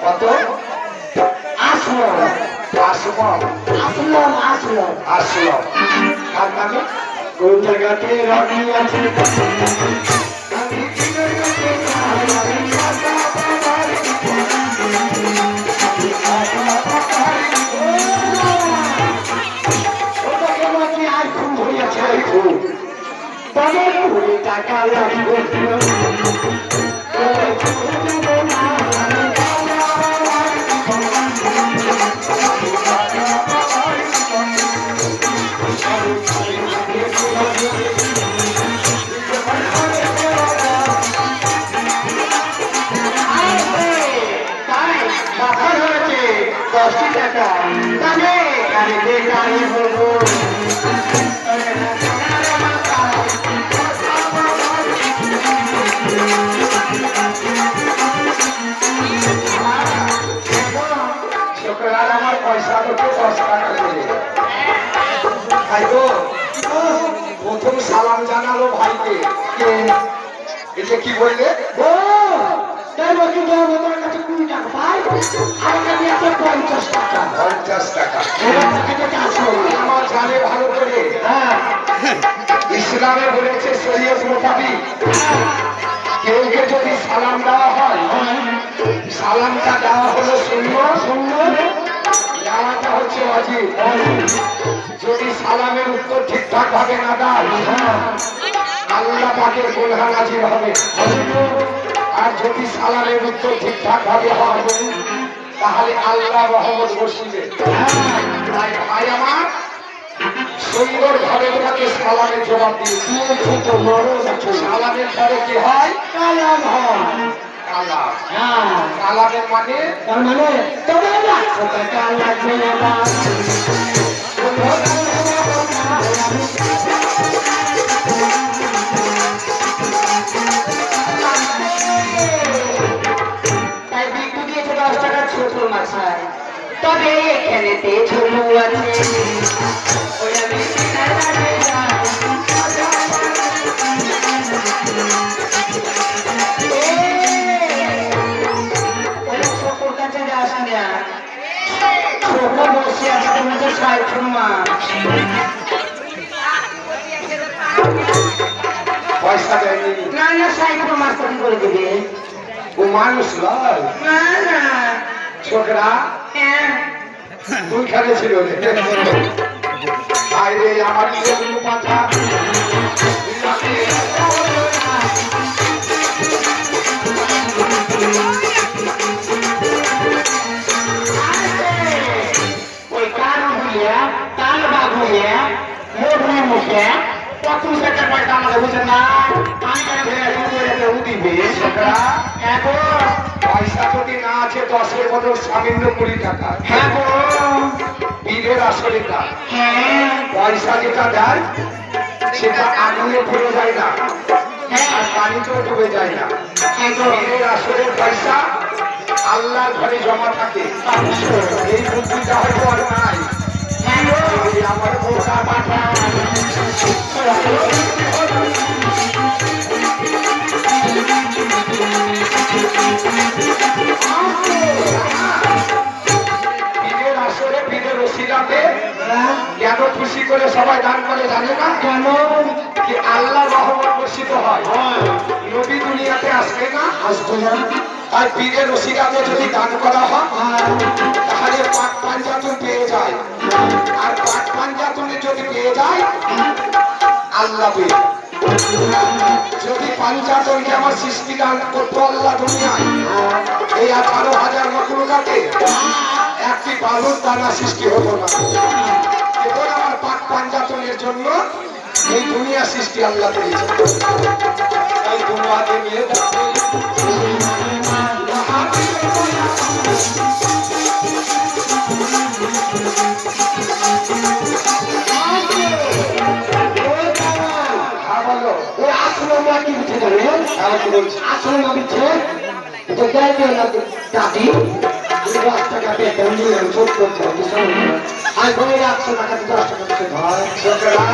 কত? আসলাম আসলাম আসলাম আসলাম আসলাম। আর মানে কোন জায়গাতে রাখি আছে ওটাকে নাকি আর খুন হইয়াছে আর খুন তবে কুড়ি টাকা লাগবে বাসার হয়েছে 10টি টাকা তবে এখানে বেকারি বলবো শুক্রবার আমার পয়সা হচ্ছে 10 টাকা করে। তাই তো প্রথম সালাম জানালো ভাইকে। এটা কি বললে? ও তাই বলছি তোমার কাছে 20 টাকা পাই আর কাছে আছে 50 টাকা 50 টাকা। এবার থেকে কাজ করবো আমার জানে ভালো করে। হ্যাঁ ইসলামে বলেছে শরীয়ত মোতাবিক কেউকে যদি সালাম দেওয়া হয়, সালামটা দেওয়া হলো সুন্নাত, দেওয়াটা হচ্ছে ওয়াজিব। যদি সালামের উত্তর ঠিকঠাক ভাবে না দেয়, আল্লাহ পাকের গুনাহ নাযিল হবে। আর যদি সালামের উত্তর ঠিকঠাক ভাবে হয়, তাহলে আল্লাহ রহমত বর্ষিবে। তাই ভাই আমার সুন্দর ভাবে ওনাকে সালামের জবাব দিয়েছি। সালামের পরে কি হয়? কালাম হয় কালাম। হ্যাঁ কালামের মানে তার মানে তবে 100 টাকা লাগবে এবার তাই বিদ্যু দিয়েছে 10 টাকা ছোট মাছায় তবে এখানেতে ঝুলু আছে ওই আমি সকল কাছে যাস না ছোট বসে আছে তোমাদের 60 মাছ পয়সা দেয়নি। না না 60 মাছ তখন করে দিবে ও মানুষ নয়, না না ছোকরা হ্যাঁ তুই খেলেছিল রে। আরে আমার ইয়ে পাঠা ওই কারণ হইয়া তাল বাঘ হইয়া মোটরে মুখে প্রথম সেটার পয়সা আমাদের বুঝে না আমি দিবে ছোকরা এখন পয়সা যদি না আছে 10-এর বদল সামান্য 20 টাকা। হ্যাঁ গো বীরের আসলে তা হ্যাঁ পয়সা যেটা দেয় সেটা আগুনে পড়ে যায় না, আর পানিতেও ডুবে যায় না। হ্যাঁ গো বীরের আসলে পয়সা আল্লাহর ঘরে জমা থাকে। এই বুদ্ধিটা হয়তো আর নাই। হ্যাঁ গো এই আমার বোকা পাঠা বীরের আসলে বীরের ওসিলাতে কেন খুশি করে সবাই দান করে জানে না? কেন কি আল্লাহ রহমত বর্ষিত হয়। নবী দুনিয়াতে আসবে না, আসতো না আর পীরের ওসিলাতে যদি দান করা হয় তাহলে পাক পাঞ্জাতন পেয়ে যায়। আর পাক পাঞ্জাতনে যদি পেয়ে যায় আল্লাহ পেয়ে। যদি পাঞ্জাতনকে আমার সৃষ্টি দান করতো আল্লাহ দুনিয়ায়, এই 18,000 মখলুকাতে একটি বালুর দানা সৃষ্টি হতো না। কেবল আমার পাক পাঞ্জাতনের জন্য এই দুনিয়া সৃষ্টি আল্লাহ করেছে। তাই দুনিয়াতে নিয়ে যাচ্ছে আসলে নবীছে এটা গাইবে না দাদি 10 টাকা পেয়ে বন্ধু ছোট করতে হবে আর বলে 100 টাকা 10 টাকা ধর ছোটরা